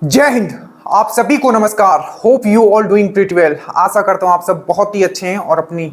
जय हिंद। आप सभी को नमस्कार। Hope you all doing pretty well. आशा करता हूँ आप सब बहुत ही अच्छे हैं और अपनी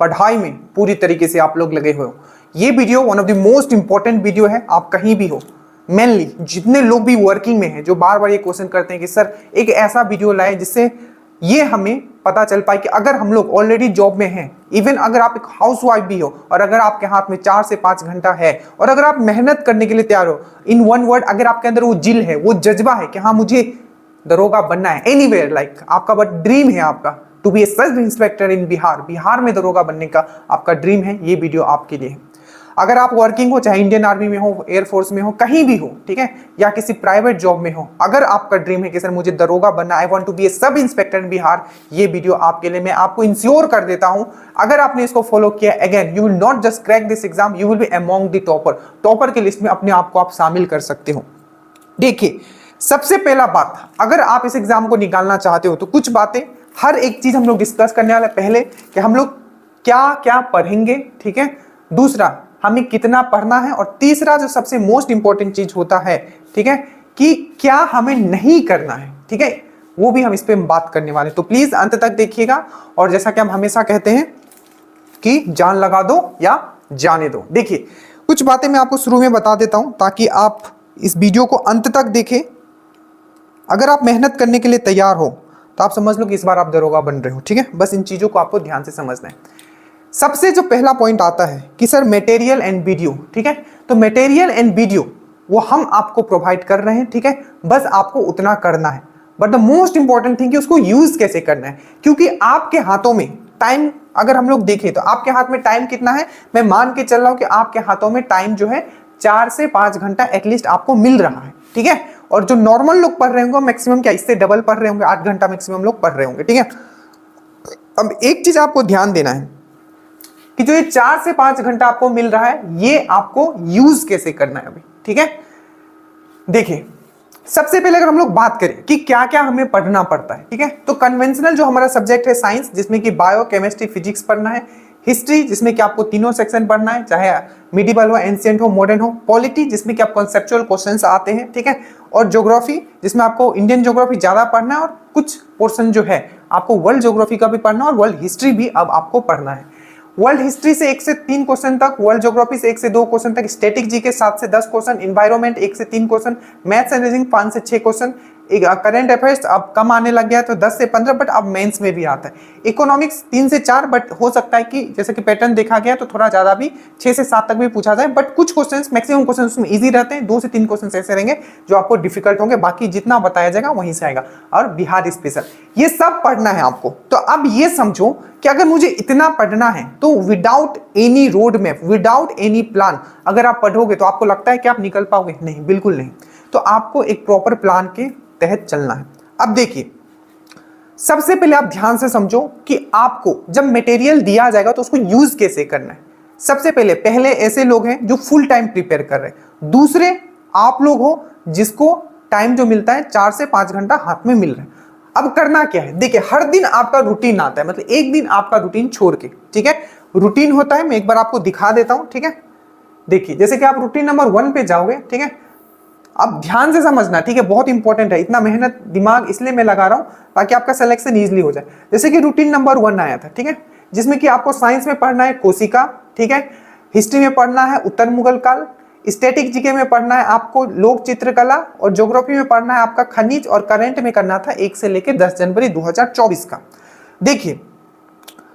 पढ़ाई में पूरी तरीके से आप लोग लगे हुए हो। ये video one of the most important video है। आप कहीं भी हो, मेनली जितने लोग भी वर्किंग में हैं, जो बार बार ये क्वेश्चन करते हैं कि सर एक ऐसा वीडियो लाए जिससे ये हमें पता चल पाए कि अगर हम लोग ऑलरेडी जॉब में हैं, इवन अगर आप एक हाउसवाइफ भी हो और अगर आपके हाथ में 4 से 5 घंटा है और अगर आप मेहनत करने के लिए तैयार हो, इन वन वर्ड अगर आपके अंदर वो जिल है, वो जज्बा है कि हाँ मुझे दरोगा बनना है, एनीवेयर लाइक आपका बट ड्रीम है आपका to be a sub inspector in Bihar, Bihar में दरोगा बनने का आपका ड्रीम है, ये वीडियो आपके लिए है। अगर आप वर्किंग हो, चाहे इंडियन आर्मी में हो, एयरफोर्स में हो, कहीं भी हो, ठीक है, या किसी प्राइवेट जॉब में हो, अगर आपका ड्रीम है कि सर मुझे दरोगा बनना, I want to be a sub inspector in Bihar, ये वीडियो आपके लिए। मैं आपको इंश्योर कर देता हूं, अगर आपने इसको फॉलो किया, again you will not just crack this exam, you will be among the topper की लिस्ट में अपने आप को आप शामिल कर सकते हो। देखिए, सबसे पहला बात, अगर आप इस एग्जाम को निकालना चाहते हो तो कुछ बातें, हर एक चीज हम लोग डिस्कस करने वाले। पहले कि हम लोग क्या क्या पढ़ेंगे, ठीक है, दूसरा हमें कितना पढ़ना है, और तीसरा जो सबसे मोस्ट इंपॉर्टेंट चीज होता है, ठीक है, कि क्या हमें नहीं करना है, ठीक है, वो भी हम इस पे बात करने वाले। तो प्लीज अंत तक देखिएगा। और जैसा कि हम हमेशा कहते हैं कि जान लगा दो या जाने दो। देखिए, कुछ बातें मैं आपको शुरू में बता देता हूं ताकि आप इस वीडियो को अंत तक देखें। अगर आप मेहनत करने के लिए तैयार हो तो आप समझ लो कि इस बार आप दरोगा बन रहे हो, ठीक है। बस इन चीजों को आपको ध्यान से समझना है। सबसे जो पहला पॉइंट आता है कि सर मटेरियल एंड वीडियो, ठीक है, तो मटेरियल एंड वीडियो वो हम आपको प्रोवाइड कर रहे हैं, ठीक है, बस आपको उतना करना है। But the most important thing कि उसको यूज कैसे करना है, क्योंकि आपके हाथों में टाइम, अगर हम लोग देखें तो आपके हाथ में टाइम कितना है, मैं मान के चल रहा हूं कि आपके हाथों में टाइम जो है 4 से 5 घंटा एटलीस्ट आपको मिल रहा है, ठीक है। और जो नॉर्मल लोग पढ़ रहे होंगे मैक्सिमम क्या इससे डबल पढ़ रहे होंगे, 8 घंटा मैक्सिमम लोग पढ़ रहे होंगे, ठीक है। अब एक चीज आपको ध्यान देना है कि जो ये 4 से 5 घंटा आपको मिल रहा है, ये आपको यूज कैसे करना है अभी, ठीक है। देखिए, सबसे पहले अगर हम लोग बात करें कि क्या क्या हमें पढ़ना पड़ता है, ठीक है, तो कन्वेंशनल जो हमारा सब्जेक्ट है साइंस, जिसमें कि बायो, केमिस्ट्री, फिजिक्स पढ़ना है। हिस्ट्री, जिसमें कि आपको तीनों सेक्शन पढ़ना है, चाहे मिडिवल हो, एंशिएंट हो, मॉडर्न हो। पॉलिटी, जिसमें कि आप कॉन्सेप्चुअल क्वेश्चंस आते हैं, ठीक है। और ज्योग्राफी, जिसमें आपको इंडियन ज्योग्राफी ज्यादा पढ़ना है और कुछ पोर्शन जो है आपको वर्ल्ड ज्योग्राफी का भी पढ़ना है और वर्ल्ड हिस्ट्री भी अब आपको पढ़ना है। वर्ल्ड हिस्ट्री से 1 से 3 क्वेश्चन तक, वर्ल्ड ज्योग्राफी से 1 से 2 क्वेश्चन तक, स्टैटिक जीके 7 से 10 क्वेश्चन, एनवायरनमेंट 1 से 3 क्वेश्चन, मैथ्स एंड रीजनिंग 5 से 6 क्वेश्चन, करंट अफेयर्स अब कम आने लग गया है तो 10 से 15, बट अब मेंस में भी आता है। इकोनॉमिक्स 3 से 4, बट हो सकता है कि जैसे कि पैटर्न देखा गया तो थोड़ा ज्यादा भी 6 से 7 तक भी पूछा जाए, बट कुछ क्वेश्चंस, मैक्सिमम क्वेश्चंस उसमें इजी रहते हैं। 2 से 3 क्वेश्चंस ऐसे रहेंगे जो आपको डिफिकल्ट होंगे, बाकी जितना बताया जाएगा वहीं से आएगा। और बिहार स्पेशल, ये सब पढ़ना है आपको। तो अब ये समझो कि अगर मुझे इतना पढ़ना है तो without any road map, without any plan अगर आप पढ़ोगे तो आपको लगता है कि आप निकल पाओगे? नहीं, बिल्कुल नहीं। तो आपको एक प्रॉपर प्लान के तहत चलना है। अब देखिए, सबसे पहले आप ध्यान से समझो कि आपको जब मटेरियल दिया जाएगा तो उसको यूज कैसे करना है। सबसे पहले ऐसे लोग हैं जो फुल टाइम प्रिपेयर कर रहे हैं, दूसरे आप लोग हो जिसको टाइम जो मिलता है 4 से 5 घंटा हाथ में मिल रहा है। अब करना क्या है, देखिए, हर दिन आपका रूटीन आता है, मतलब एक दिन आपका रूटीन छोड़ के, ठीक है, रूटीन होता है। मैं एक बार आपको दिखा देता हूं, ठीक है। देखिए, जैसे कि आप रूटीन नंबर 1 पे जाओगे, ठीक है, अब ध्यान से समझना, ठीक है, बहुत इंपॉर्टेंट है। इतना मेहनत दिमाग इसलिए मैं लगा रहा हूं ताकि आपका सिलेक्शन इजीली हो जाए। जैसे कि रूटीन नंबर 1 आया था, ठीक है, जिसमें कि आपको साइंस में पढ़ना है कोशिका, ठीक है, हिस्ट्री में पढ़ना है उत्तर मुगल काल, स्टैटिक जीके में पढ़ना है आपको लोक चित्रकला, और ज्योग्राफी में पढ़ना है आपका खनिज, और करंट में करना था 1 से लेकर 10 जनवरी 2024 का। देखिए,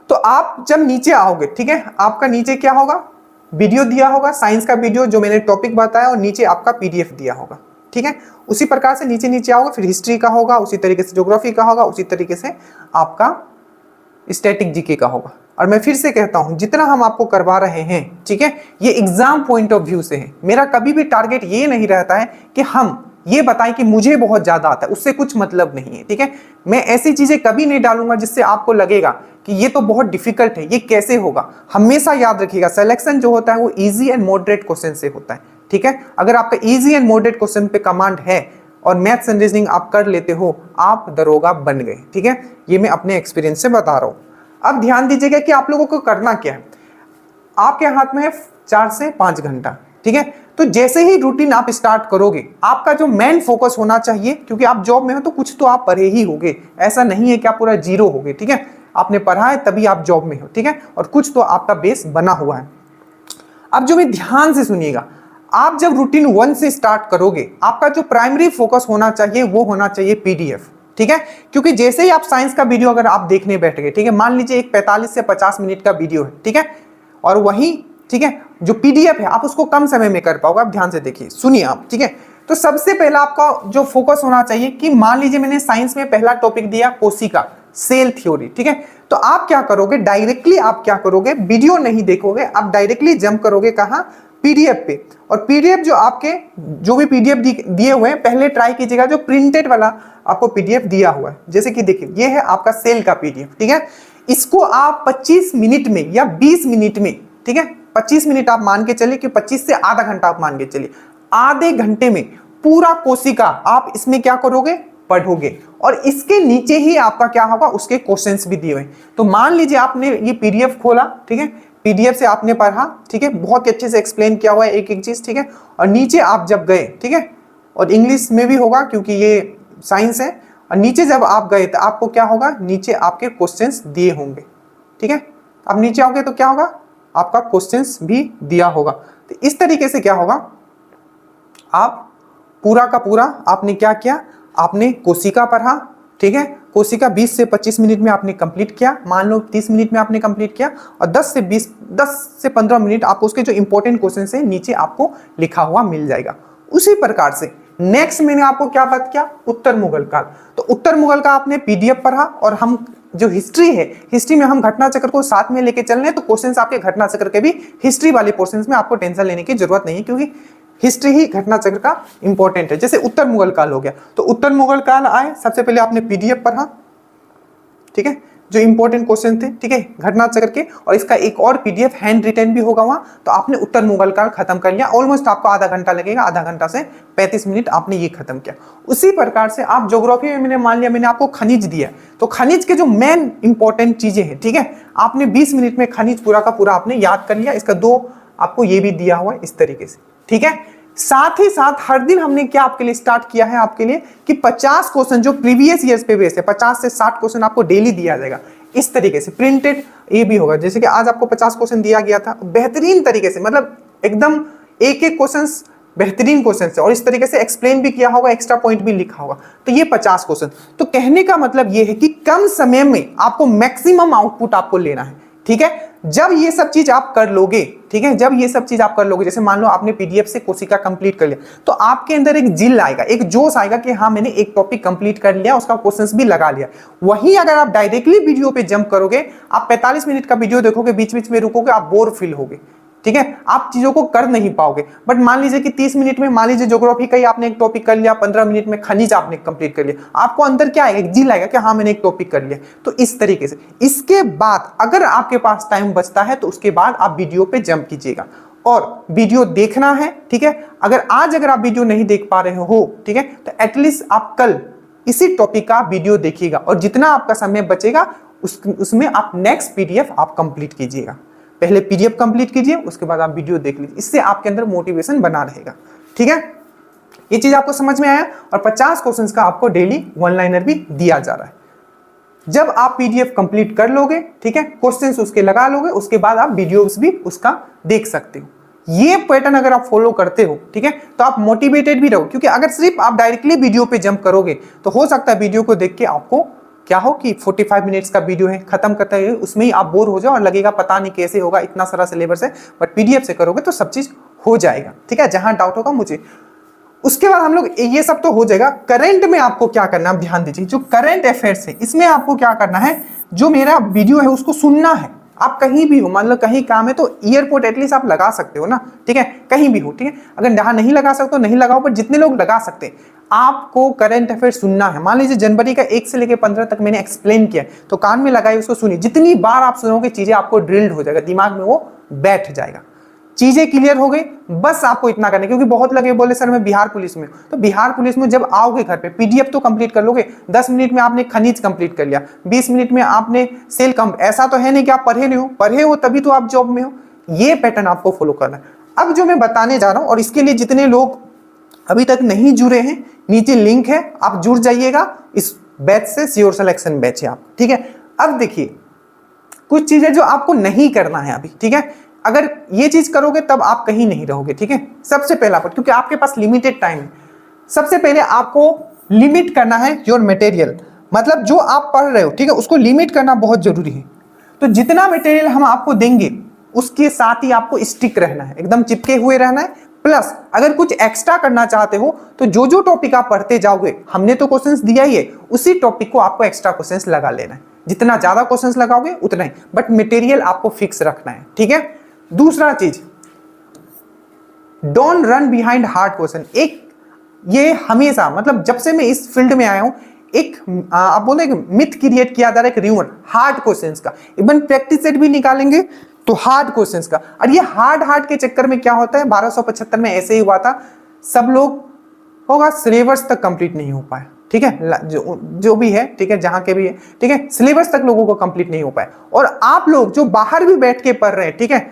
तो आप जब नीचे आओगे, ठीक है, आपका नीचे क्या होगा, वीडियो दिया होगा, साइंस का वीडियो जो मैंने टॉपिक बताया, और नीचे आपका पीडीएफ दिया होगा, ठीक है। उसी प्रकार से नीचे नीचे आओगे, फिर हिस्ट्री का होगा, उसी तरीके से ज्योग्राफी का होगा, उसी तरीके से आपका स्टैटिक जीके का होगा। और मैं फिर से कहता हूं, जितना हम आपको करवा रहे हैं, ठीक है, ये एग्जाम पॉइंट ऑफ व्यू से है। मेरा कभी भी टारगेट ये नहीं रहता है कि हम ये बताएं कि मुझे बहुत ज्यादा आता है, उससे कुछ मतलब नहीं है, ठीक है। मैं ऐसी चीजें कभी नहीं डालूंगा जिससे आपको लगेगा कि ये तो बहुत डिफिकल्ट है, ये कैसे होगा। हमेशा याद रखिएगा, सिलेक्शन जो होता है वो इजी एंड मॉडरेट क्वेश्चन से होता है, ठीक है। अगर आपका इजी एंड मॉडरेट क्वेश्चन पे कमांड है और मैथ्स एंड रीजनिंग आप कर लेते हो, आप दरोगा बन गए, ठीक है। ये मैं अपने एक्सपीरियंस से बता रहा हूं। अब ध्यान दीजिएगा कि आप लोगों को करना क्या है। आपके हाथ में है 4 से 5 घंटा, ठीक है। तो जैसे ही रूटीन आप स्टार्ट करोगे, आपका जो मेन फोकस होना चाहिए, क्योंकि आप जॉब में हो तो कुछ तो आप पढ़े ही होगे, ऐसा नहीं है कि आप पूरा जीरो होगे, ठीक है। आपने पढ़ा है तभी आप जॉब में हो, ठीक है, और कुछ तो आपका बेस बना हुआ है। अब जो भी ध्यान से सुनिएगा, आप जब रूटीन 1 से स्टार्ट करोगे, आपका जो प्राइमरी फोकस होना चाहिए वो होना चाहिए पीडीएफ, ठीक है। क्योंकि जैसे ही आप साइंस का वीडियो अगर आप देखने बैठ गए, ठीक है, मान लीजिए एक 45 से 50 मिनट का वीडियो है, ठीक है, और वही, ठीक है, जो पीडीएफ है आप उसको कम समय में कर पाओगे। आप ध्यान से देखिए, सुनिए आप, ठीक है। तो सबसे पहला आपका जो फोकस होना चाहिए कि मान लीजिए मैंने साइंस में पहला टॉपिक दिया कोशिका, सेल थ्योरी, ठीक है। तो आप क्या करोगे, डायरेक्टली आप क्या करोगे, वीडियो नहीं देखोगे, आप डायरेक्टली जंप करोगे कहां, पीडीएफ पे। और पीडीएफ जो आपके जो भी पीडीएफ दिए हुए हैं, पहले ट्राई कीजिएगा जो प्रिंटेड वाला आपको पीडीएफ दिया हुआ है। जैसे कि देखिए ये है आपका सेल का पीडीएफ, ठीक है। इसको आप 25 मिनट में या 20 मिनट में, ठीक है, 25 मिनट आप मान के चलिए कि 25 से आधा घंटा आप मान के चलिए, आधे घंटे में पूरा कोशिका आप इसमें क्या करोगे, पढ़ोगे। और इसके नीचे ही आपका क्या होगा, उसके क्वेश्चंस भी दिए हुए। तो मान लीजिए आपने ये पीडीएफ खोला, ठीक है, पीडीएफ से आपने पढ़ा, ठीक है, बहुत ही अच्छे से एक्सप्लेन किया हुआ है एक एक चीज, ठीक है। और नीचे आप जब गए, ठीक है, और इंग्लिश में भी होगा क्योंकि ये साइंस है, और नीचे जब आप गए तो आपको क्या होगा, नीचे आपके क्वेश्चंस दिए होंगे, ठीक है। अब नीचे आओगे तो क्या होगा, आपका क्वेश्चंस भी दिया होगा। तो इस तरीके से क्या होगा, आप पूरा का पूरा आपने क्या किया, आपने कोशिका पढ़ा, ठीक है, कोशिका 20 से 25 मिनट में आपने कंप्लीट किया, मान लो 30 मिनट में आपने कंप्लीट किया, और 10 से 15 मिनट आपको उसके जो इंपॉर्टेंट क्वेश्चन है नीचे आपको लिखा हुआ मिल जाएगा। उसी प्रकार से नेक्स्ट मैंने आपको क्या बात किया, उत्तर मुगल काल। तो उत्तर मुगल का आपने पीडीएफ पढ़ा, और हम जो हिस्ट्री है, हिस्ट्री में हम घटना चक्र को साथ में लेके चल रहे हैं, तो क्वेश्चंस आपके घटना चक्र के भी हिस्ट्री वाले पोर्शंस में आपको टेंशन लेने की जरूरत नहीं है, क्योंकि हिस्ट्री ही घटना चक्र का इंपॉर्टेंट है। जैसे उत्तर मुगल काल हो गया, तो उत्तर मुगल काल आए, सबसे पहले आपने पीडीएफ पढ़ा, ठीक है, जो इंपॉर्टेंट क्वेश्चन थे, ठीक है, घटना चक्र के, और इसका एक और पीडीएफ हैंड रिटन भी होगा वहां। तो आपने उत्तर मुगल काल खत्म कर लिया, ऑलमोस्ट आपको आधा घंटा लगेगा, आधा घंटा से 35 मिनट आपने ये खत्म किया। उसी प्रकार से आप ज्योग्राफी में मैंने मान लिया, मैंने आपको खनिज दिया, तो खनिज के जो मेन इंपॉर्टेंट चीजें हैं, ठीक है, आपने 20 मिनट में खनिज पूरा का पूरा आपने याद कर लिया। इसका 2 आपको ये भी दिया हुआ है इस तरीके से, ठीक है। साथ ही साथ हर दिन हमने क्या आपके लिए स्टार्ट किया है, आपके लिए कि 50 क्वेश्चन जो प्रीवियस ईयर्स पे बेस है, 50 से 60 क्वेश्चन आपको डेली दिया जाएगा। इस तरीके से प्रिंटेड ये भी होगा, जैसे कि आज आपको 50 क्वेश्चन दिया गया था, बेहतरीन तरीके से, मतलब एकदम एक एक क्वेश्चन बेहतरीन क्वेश्चन है, और इस तरीके से एक्सप्लेन भी किया होगा, एक्स्ट्रा पॉइंट भी लिखा होगा। तो ये 50 क्वेश्चन, तो कहने का मतलब ये है कि कम समय में आपको मैक्सिमम आउटपुट आपको लेना है, ठीक है। जब ये सब चीज आप कर लोगे, ठीक है, जब ये सब चीज आप कर लोगे, जैसे मान लो आपने पीडीएफ से कोशिका कंप्लीट कर लिया, तो आपके अंदर एक जिल आएगा, एक जोश आएगा कि हाँ मैंने एक टॉपिक कंप्लीट कर लिया, उसका क्वेश्चंस भी लगा लिया। वहीं अगर आप डायरेक्टली वीडियो पे जंप करोगे, आप 45 मिनट का वीडियो देखोगे, बीच बीच में रुकोगे, आप बोर फील होगे, ठीक है, आप चीजों को कर नहीं पाओगे। बट मान लीजिए कि 30 मिनट में, मान लीजिए ज्योग्राफी का ही आपने एक टॉपिक कर लिया, 15 मिनट में खनिज आपने कंप्लीट कर लिया, आपको अंदर क्या आएगा, एक जिल आएगा कि हाँ मैंने एक टॉपिक कर लिया। तो इस तरीके से इसके बाद अगर आपके पास टाइम बचता है तो उसके बाद आप वीडियो पे जंप कीजिएगा, और वीडियो देखना है, ठीक है। अगर आज अगर आप वीडियो नहीं देख पा रहे हो, ठीक है, तो एटलीस्ट आप कल इसी टॉपिक का वीडियो देखिएगा, और जितना आपका समय बचेगा उसमें आप नेक्स्ट पीडीएफ आप कंप्लीट कीजिएगा। पहले पीडीएफ कंप्लीट कीजिए, उसके बाद आप वीडियो देख लीजिए, इससे आपके अंदर मोटिवेशन बना रहेगा, ठीक है। ये चीज आपको समझ में आया, और 50 क्वेश्चंस का आपको डेली वन लाइनर भी दिया जा रहा है। जब आप पीडीएफ कंप्लीट कर लोगे, ठीक है, क्वेश्चंस उसके लगा लोगे, उसके बाद आप वीडियोस भी उसका देख सकते हो। ये पैटर्न अगर आप फॉलो करते हो, ठीक है, तो आप मोटिवेटेड भी रहो, क्योंकि अगर सिर्फ आप डायरेक्टली वीडियो पे जंप करोगे तो हो सकता है वीडियो को देख के आपको क्या हो कि 45 मिनट्स का वीडियो है, खत्म करते हुए उसमें ही आप बोर हो जाओ और लगेगा पता नहीं कैसे होगा, इतना सारा सिलेबस है। बट पीडीएफ से करोगे तो सब चीज हो जाएगा, ठीक है। जहां डाउट होगा मुझे, उसके बाद हम लोग ये सब तो हो जाएगा। करंट में आपको क्या करना है, आप ध्यान दीजिए, जो करंट अफेयर्स है इसमें आपको क्या करना है, जो मेरा वीडियो है उसको सुनना है। आप कहीं भी हो, मान लो कहीं काम है तो ईयरपोर्ट एटलीस्ट आप लगा सकते हो ना, ठीक है, कहीं भी हो, ठीक है। अगर जहां नहीं लगा सकते हो नहीं लगाओ, पर जितने लोग लगा सकते हैं, आपको करंट अफेयर सुनना है। मान लीजिए जनवरी का 1 से लेकर 15 तक मैंने एक्सप्लेन किया, तो कान में लगाई उसको सुनिए। जितनी बार आप सुनोगे चीजें आपको ड्रिल्ड हो जाएगा, दिमाग में वो बैठ जाएगा, चीजें क्लियर हो गई। बस आपको इतना करना है, क्योंकि बहुत लगे बोले सर मैं बिहार पुलिस में, तो बिहार पुलिस में जब आओगे घर पे पीडीएफ तो कंप्लीट कर लोगे। 10 मिनट में आपने खनिज कंप्लीट कर लिया, 20 मिनट में आपने सेल ऐसा तो है नहीं कि आप पढ़े नहीं हो, पढ़े हो तभी तो आप जॉब में हो। ये पैटर्न आपको फॉलो करना है। अब जो मैं बताने जा रहा हूं, और इसके लिए जितने लोग अभी तक नहीं जुड़े हैं, नीचे लिंक है, आप जुड़ जाइएगा इस बैच से। श्योर सिलेक्शन बैच है आप, ठीक है। अब देखिए कुछ चीजें जो आपको नहीं करना है अभी, ठीक है। अगर ये चीज करोगे तब आप कहीं नहीं रहोगे, ठीक है। सबसे पहला पर, क्योंकि आपके पास लिमिटेड टाइम है, सबसे पहले आपको लिमिट करना है योर मटेरियल, मतलब जो आप पढ़ रहे हो, ठीक है, उसको लिमिट करना बहुत जरूरी है। तो जितना मटेरियल हम आपको देंगे उसके साथ ही आपको स्टिक रहना है, एकदम चिपके हुए रहना है। प्लस अगर कुछ एक्स्ट्रा करना चाहते हो तो जो जो टॉपिक आप पढ़ते जाओगे, हमने तो क्वेश्चंस दिया ही है, उसी टॉपिक को आपको एक्स्ट्रा क्वेश्चंस लगा लेना है। जितना ज्यादा क्वेश्चंस लगाओगे उतना ही, बट मटेरियल आपको फिक्स रखना है, ठीक है। दूसरा चीज, don't run behind hard question. एक ये हमेशा, मतलब जब से मैं इस फील्ड में आया हूं, एक आप बोले मिथ क्रिएट किया जा रहा है, एक रूमर हार्ड क्वेश्चंस का। इवन प्रैक्टिस सेट भी निकालेंगे तो हार्ड क्वेश्चंस का, और ये हार्ड के चक्कर में क्या होता है, 1275 में ऐसे ही हुआ था, सब लोग होगा सिलेबस तक कंप्लीट नहीं हो पाया, ठीक है, जो भी है, ठीक है, जहां के भी है, ठीक है, सिलेबस तक लोगों को कंप्लीट नहीं हो पाया। और आप लोग जो बाहर भी बैठ के पढ़ रहे हैं, ठीक है,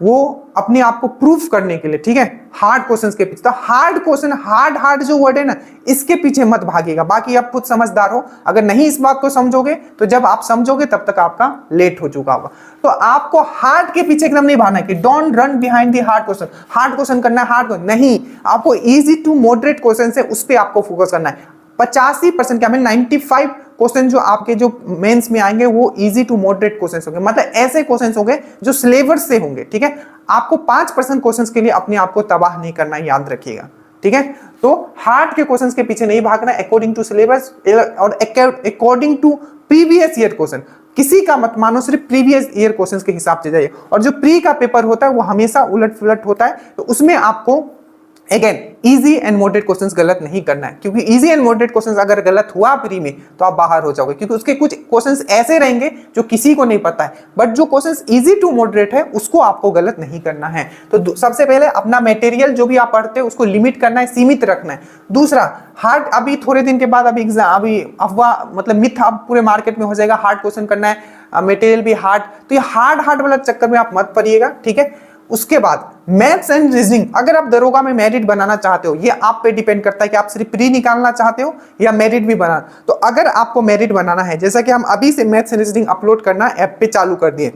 वो अपने आप को प्रूफ करने के लिए, ठीक है, हार्ड क्वेश्चंस के पीछे, तो हार्ड क्वेश्चन, हार्ड जो वर्ड है ना, इसके पीछे मत भागिएगा। बाकी आप खुद समझदार हो, अगर नहीं इस बात को समझोगे तो जब आप समझोगे तब तक आपका लेट हो चुका होगा। तो आपको हार्ड के पीछे एकदम नहीं भागना है कि don't run behind the hard question, hard question करना है, हार्ड नहीं, आपको इजी टू मॉडरेट क्वेश्चन है उस पर आपको फोकस करना है। 85% क्या, 95 क्वेश्चन जो आपके जो मेंस में आएंगे वो इजी टू मॉडरेट क्वेश्चंस होंगे, मतलब ऐसे क्वेश्चंस होंगे जो सिलेबस से होंगे, ठीक है। आपको 5% क्वेश्चंस के लिए अपने आप को तबाह नहीं करना, याद रखिएगा, ठीक है। तो हार्ड के क्वेश्चंस के पीछे नहीं भागना, अकॉर्डिंग टू सिलेबस और according to previous year question. किसी का मत मानो, सिर्फ प्रीवियस ईयर क्वेश्चंस के हिसाब से जाइए। और जो प्री का पेपर होता है वो हमेशा उलट पुलट होता है, तो उसमें आपको again easy and moderate questions गलत नहीं करना है, क्योंकि इजी एंड मॉडरेट क्वेश्चंस अगर गलत हुआ प्री में तो आप बाहर हो जाओगे, क्योंकि उसके कुछ क्वेश्चंस ऐसे रहेंगे जो किसी को नहीं पता है। बट जो क्वेश्चंस इजी टू मॉडरेट है उसको आपको गलत नहीं करना है। तो सबसे पहले अपना मटेरियल जो भी आप पढ़ते हो उसको लिमिट करना है, सीमित रखना है। दूसरा, हार्ड, अभी थोड़े दिन के बाद अभी एग्जाम, अभी अफवाह मतलब मिथ अब पूरे मार्केट में हो जाएगा, हार्ड क्वेश्चन करना है, मटेरियल भी हार्ड, तो ये हार्ड वाला चक्कर में आप मत पड़िएगा, ठीक है। उसके बाद मैथ्स एंड रीजनिंग, अगर आप दरोगा में मेरिट बनाना चाहते हो, ये आप पे डिपेंड करता है कि आप सिर्फ प्री निकालना चाहते हो या मेरिट भी बनाना। तो अगर आपको मेरिट बनाना है, जैसा कि हम अभी से मैथ्स एंड रीजनिंग अपलोड करना ऐप पे चालू कर दिए,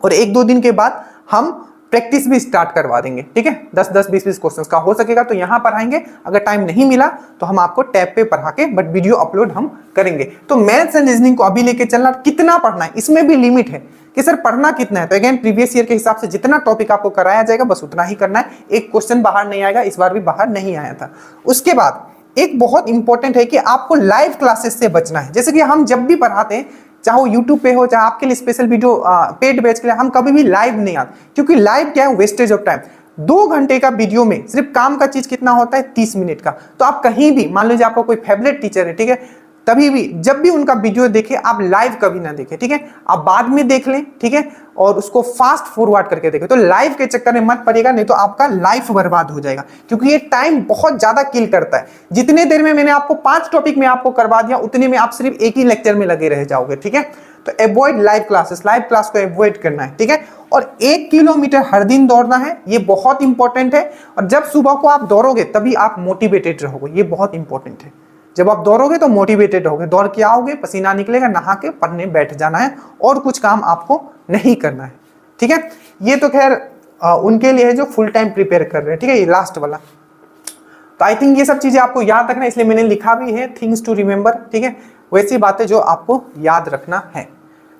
और 1-2 दिन के बाद हम प्रैक्टिस भी स्टार्ट करवा देंगे, ठीक है। 10-10, 20-20 क्वेश्चंस का हो सकेगा तो यहाँ पढ़ाएंगे, अगर टाइम नहीं मिला तो हम आपको टैब पे पढ़ा के बट वीडियो अपलोड हम करेंगे। तो मैथ्स एंड रीजनिंग को अभी लेके चलना, कितना पढ़ना है इसमें भी लिमिट है कि सर पढ़ना कितना है। तो अगेन प्रीवियस ईयर के हिसाब से जितना टॉपिक आपको कराया जाएगा बस उतना ही करना है, एक क्वेश्चन बाहर नहीं आएगा, इस बार भी बाहर नहीं आया था। उसके बाद एक बहुत इंपॉर्टेंट है कि आपको लाइव क्लासेस से बचना है। जैसे कि हम जब भी पढ़ाते हैं, चाहे वो यूट्यूब पे हो, चाहे आपके लिए स्पेशल वीडियो पेड बैच के लिए, हम कभी भी लाइव नहीं आते, क्योंकि लाइव क्या है, वेस्टेज ऑफ टाइम। 2 घंटे का वीडियो में सिर्फ काम का चीज कितना होता है, 30 मिनट का। तो आप कहीं भी, मान लीजिए आपका कोई फेवरेट टीचर है, ठीक है, तभी भी जब भी उनका वीडियो देखें, आप लाइव कभी ना देखें, ठीक है, आप बाद में देख लें, ठीक है, और उसको फास्ट फॉरवर्ड करके देखें। तो लाइव के चक्कर में मत पड़िएगा, नहीं तो आपका लाइफ बर्बाद हो जाएगा, क्योंकि ये टाइम बहुत ज्यादा किल करता है। जितने देर में मैंने आपको 5 टॉपिक में आपको करवा दिया, उतने में आप सिर्फ एक ही लेक्चर में लगे रह जाओगे, ठीक है। तो avoid live classes, live class को अवॉइड करना है, ठीक है। और 1 किलोमीटर हर दिन दौड़ना है, ये बहुत इंपॉर्टेंट है। और जब सुबह को आप दौड़ोगे तभी आप मोटिवेटेड रहोगे, ये बहुत इंपॉर्टेंट है। जब आप दौड़ोगे तो मोटिवेटेड रहोगे, दौड़ के आओगे, पसीना निकलेगा, नहा के पढ़ने बैठ जाना है, और कुछ काम आपको नहीं करना है, ठीक है। ये तो खैर उनके लिए है जो फुल टाइम प्रिपेयर कर रहे हैं, ठीक है, ये लास्ट वाला। तो आई थिंक ये सब चीजें आपको याद रखना है, इसलिए मैंने लिखा भी है थिंग्स टू रिमेंबर, ठीक है, वैसी बातें जो आपको याद रखना है।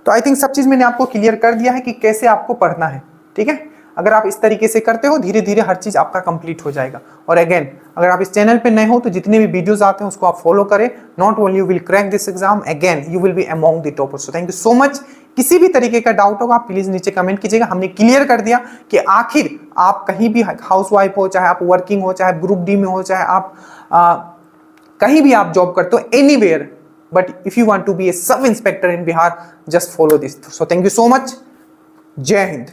तो आई थिंक सब चीज मैंने आपको क्लियर कर दिया है कि कैसे आपको पढ़ना है, ठीक है। अगर आप इस तरीके से करते हो, धीरे धीरे हर चीज आपका कंप्लीट हो जाएगा। और अगेन, अगर आप इस चैनल पे नए हो तो जितने भी वीडियोस आते हैं उसको आप फॉलो करें। Not only you will crack this exam, again you will be among the toppers. So thank you so much. किसी भी तरीके का डाउट होगा आप प्लीज नीचे कमेंट कीजिएगा। हमने क्लियर कर दिया कि आखिर आप कहीं भी हाउसवाइफ हो, चाहे आप वर्किंग हो, चाहे ग्रुप डी में हो, चाहे आप कहीं भी आप जॉब करते हो, anywhere, but if you want to be a sub inspector in Bihar, just follow this. So thank you so much. जय हिंद।